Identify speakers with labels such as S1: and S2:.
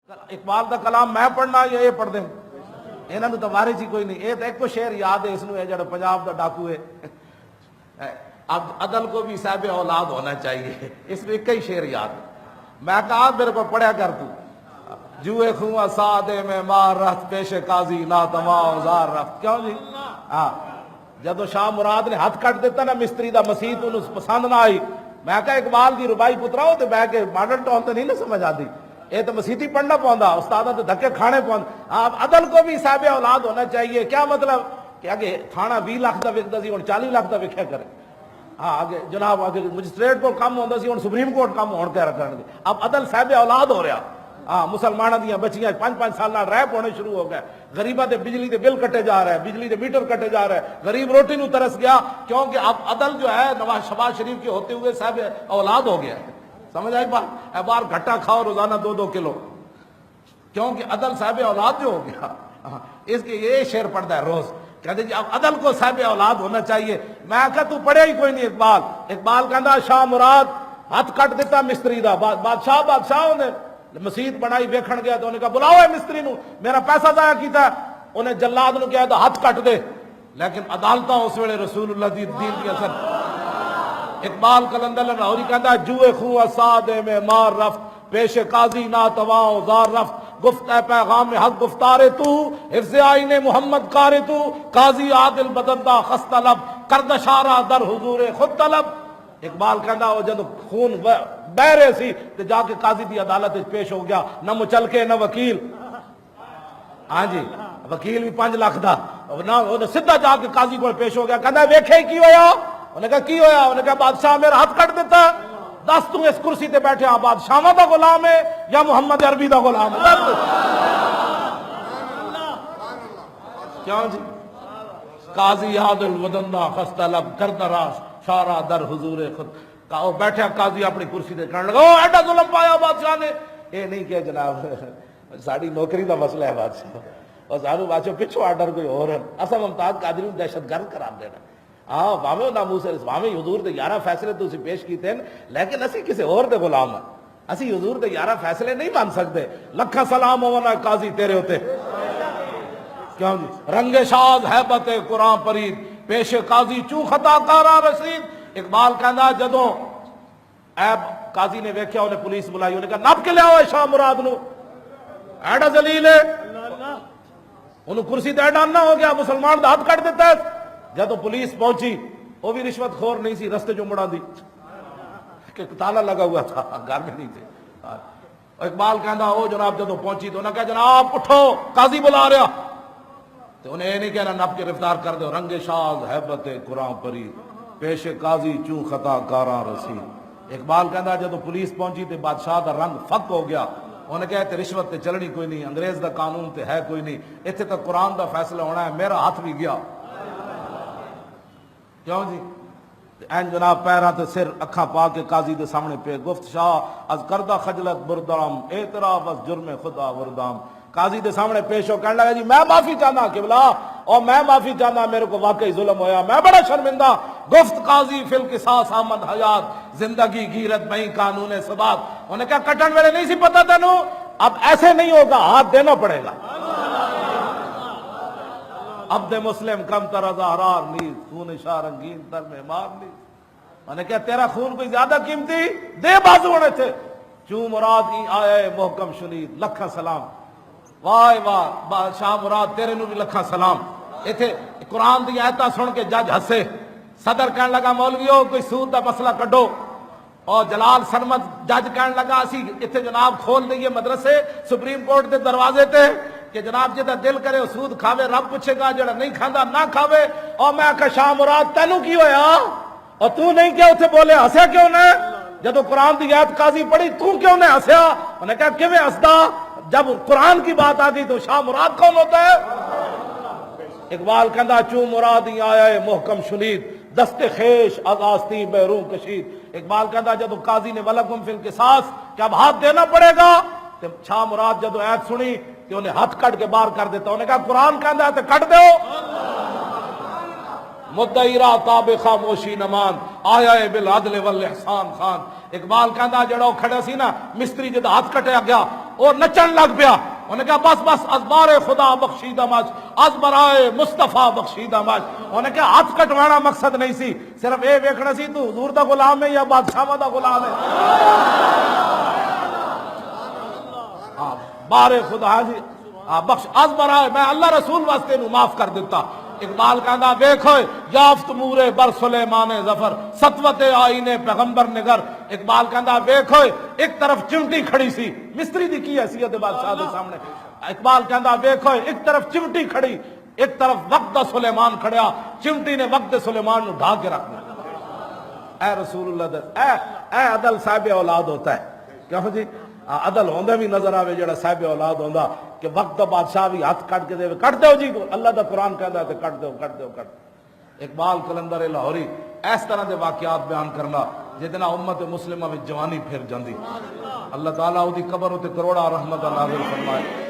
S1: اقبال دا کلام میں پڑھنا یا یہ پڑھ دیں؟ انہوں نے تو وارث ہی کوئی نہیں. یہ تو ایک کو شعر یاد ہے اس ہے جڑا پنجاب دا ڈاکو ہے. اب عدل کو بھی صاحب اولاد ہونا چاہیے. اس میں ایک ہی شعر یاد ہے. میں کہا میرے کو پڑھیا کر تو جوئے خواہ سادے میں مار رفت پیش قاضی نا تما اوزار رفت. کیوں جی؟ ہاں جدو شاہ مراد نے ہاتھ کٹ دیتا نا مستری دا مسیت انہوں پسند نہ آئی. میں کہا اقبال دی ربائی پتراؤ تے بہ کے ماڈرن ٹون تے نہیں نہ سمجھ آتی. یہ تو مسیتی پڑھنا پوندا استادہ تے دھکے کھانے پوندا. آپ عدل کو بھی صاحب اولاد ہونا چاہیے. کیا مطلب کہ آگے تھانہ 20 لاکھ دا وکدا سی ہن 40 لاکھ دا وکھیا کرے. ہاں آگے جناب آگے مجسٹریٹ کو کم ہوندا سی ہن سپریم کورٹ کم ہون کے رکھن گے. اب عدل صاحب اولاد ہو رہا. ہاں مسلمانوں دیاں بچیاں 5-5 سال ریپ ہونے شروع ہو گئے. غریباں دے بجلی دے بل کٹے جا رہے ہیں, بجلی دے میٹر کٹے جا رہے ہیں. غریب روٹی نو ترس گیا کیونکہ اب عدل جو ہے نواز شباز شریف کے ہوتے ہوئے صاحب اولاد ہو گیا ہے. سمجھ آئی بات؟ اے بار گھٹا کھاؤ روزانہ 2-2 کلو کیونکہ عدل صاحب اولاد جو ہو گیا. اس کے یہ شعر پڑھتا ہے روز کہتے جی اب عدل کو صاحب اولاد ہونا چاہیے. میں کہا تو پڑھے ہی کوئی نہیں اقبال. اقبال کہندا شاہ مراد ہاتھ کٹ دیتا مستری دا. بادشاہ نے مسیت بنائی ویکھن گیا تو انہیں کہا بلاؤ ہے مستری نو میرا پیسہ ضائع کیتا ہے. انہیں جلاد نو کہا تھا ہاتھ کٹ دے. لیکن عدالتاں اس ویلے رسول اللہ دی دین کی اثر. اقبال قلندر لاہوری کہتا ہے جوئے خواہ سادے میں مار رفت پیش قاضی نا تواں اوزار رفت. گفت اے پیغام حق گفتار تو حفظ آئین محمد کار تو قاضی عادل بدندہ خست طلب کرد شارہ در حضور خود طلب. اقبال کہندا وہ جب خون بہ رہے سی تے جا کے قاضی دی عدالت وچ پیش ہو گیا. نہ مچلکے نہ وکیل. ہاں جی وکیل بھی 5 لاکھ دا نہ سیدھا جا کے قاضی کو پیش ہو گیا. کہندا ویکھے کی ہویا؟ انہیں کہا کی ہویا؟ انہیں کہا بادشاہ میرا ہاتھ کٹ دیتا. دس تو اس کرسی تے بیٹھے ہاں بادشاہاں دا غلام ہے یا محمد عربی دا غلام ہے؟ کیوں جی؟ قاضی عادل ودندہ خست طلب کرد راس شارہ در حضور خود. بیٹھے قاضی اپنی کرسی تے کہنے لگا او ایڈا ظلم پایا بادشاہ نے. یہ نہیں کہ جناب ساڑی نوکری دا مسئلہ ہے بادشاہ اور سارو بادشاہ پچھو آرڈر کوئی اور ہے. اصل ممتاز قادری دہشت گرد قرار دینا. ہاں واویں ناموس واویں حضور دے 11 فیصلے تو اسی پیش کیتے ہیں لیکن اسی کسی اور دے غلام ہیں. اسی حضور دے 11 فیصلے نہیں مان سکتے. لکھا سلام ہونا قاضی تیرے ہوتے. کیوں جی؟ رنگ شاز ہیبت قرآن پرید پیش قاضی چوں خطا کارا رسید. اقبال کہندا جدوں ایب قاضی نے ویکھیا انہیں پولیس بلائی. انہیں کہا نپ کے لے آؤ شاہ مراد نو ایڈا ذلیل ہے. انہوں کرسی تے ڈالنا ہو گیا مسلمان دا ہاتھ کٹ دیتا ہے. جب پولیس پہنچی وہ بھی رشوت خور نہیں سی. رستے جو مڑا دی کہ تالا لگا ہوا تھا گھر میں نہیں تھے. اقبال کہندا او جناب جدو پہنچی تو انہوں نے کہا جناب اٹھو قاضی بلا رہا. تو انہیں یہ نہیں کہنا نپ کے گرفتار کر دو. رنگ شاز ہیبت قرآن پرید پیش قاضی چوں خطا کاراں رسید. اقبال کہندا جدو پولیس پہنچی تے بادشاہ دا رنگ فک ہو گیا. انہوں نے کہا تے رشوت تے چلنی کوئی نہیں, انگریز دا قانون تے ہے کوئی نہیں, اتنے تک قرآن دا فیصلہ ہونا ہے. میرا ہاتھ بھی گیا. کیوں جی؟ این جناب پیراں تے سر اکھاں پا کے قاضی دے سامنے پہ گفت شاہ از کردہ خجلت بردام اعتراف از جرم خدا وردام. قاضی دے سامنے پیش ہو کہنے لگا جی میں معافی چاہنا قبلہ اور میں معافی چاہنا میرے کو واقعی ظلم ہویا میں بڑا شرمندہ. گفت قاضی فی القصاص آمد حیات زندگی گیرت بہی قانون ثبات. انہوں نے کہا کٹن میرے نہیں سی پتا تینوں اب ایسے نہیں ہوگا ہاتھ دینا پڑے گا. عبد مسلم کم تر از احرار نیز خون شاہ رنگین تر میں مار نیز. میں نے کہا تیرا خون کوئی زیادہ قیمتی دے بازو ہونے تھے. چوں مراد ای آئے محکم شنید لکھا سلام. واہ واہ شاہ مراد تیرے نو بھی لکھا سلام. ایتھے قرآن دی آیتاں سن کے جج ہسے. صدر کہنے لگا مولویو کوئی سود دا مسئلہ کڈو. اور جلال سرمد جج کہنے لگا اسی اتنے جناب کھول دئیے مدرسے سپریم کورٹ دے دروازے تے کہ جناب جہاں دل کرے سود کھاوے رب پوچھے گا, جڑا نہیں کھاندا نہ کھاوے. اور میں آکھا شاہ مراد تینوں کی ہویا اور تو نہیں کیا اتنے بولے ہسیا کیوں نے؟ جدو قرآن دی آیت قاضی پڑھی تو کیوں نے ہسیا؟ انہوں نے کہا کیویں ہسدا جب قرآن کی بات آتی تو شاہ مراد کون ہوتا ہے؟ اقبال کہندا چوں مراد ہی آیا ہے محکم شنید دست خیش از آستی بیرون کشید. اقبال کہندا جدو قاضی نے ولکم فی القصاص کہ اب ہاتھ دینا پڑے گا تو شاہ مراد جدو آیت سنی کہ انہیں ہاتھ کٹ کے باہر کر دیتا. انہیں کہا قرآن کہندا ہے تو کٹ دو. مدعی را تاب خاموشی نمان آیا ہے بالعدل والاحسان خان. اقبال کہندا جڑا کھڑا سی نا مستری جدو ہاتھ کٹیا گیا وہ نچن لگ پیا، انہیں کہا بس بس ازبار خدا بخشیدہ ماج، ازبرائے مصطفیٰ بخشیدہ ماج۔ انہیں کہا ہاتھ کٹوانا مقصد نہیں سی، صرف اے ویکھنا سی تو حضور دا غلام ہے یا بادشاہ دا غلام ہے۔ بار خدا جی بخش ازبرائے، میں اللہ رسول واسطے نو معاف کر دیتا۔ اقبال کہندا ویکھو یافت مورے بر سلیمان ظفر سطوت آئینے پیغمبر نگر۔ اقبال کہندا ویکھو ایک طرف چمٹی کھڑی سی، مستری دی کی حیثیت ہے بادشاہ دے سامنے۔ اقبال کہندا ویکھو ایک طرف چمٹی کھڑی، ایک طرف وقت دا سلیمان کھڑیا، چمٹی نے وقت سلیمان نو ڈھا کے رکھ دیا۔ اے رسول اللہ دے اے عدل صاحب اولاد ہوتا ہے، کیوں جی عدل ہوندے بھی نظر آوے جڑا صاحب اولاد ہوندا کہ وقت دا بادشاہ بھی ہاتھ کٹ کے دے کٹ دیو جی، اللہ دا قرآن کہندا ہے تے کٹ دیو کٹ دیو کٹ۔ اقبال قلندر لاہوری اس طرح دے واقعات بیان کرنا جہدے نال امت مسلمہ وچ جوانی پھر جاندی۔ اللہ تعالیٰ اودی قبر تے کروڑا رحمت نازل فرمائے۔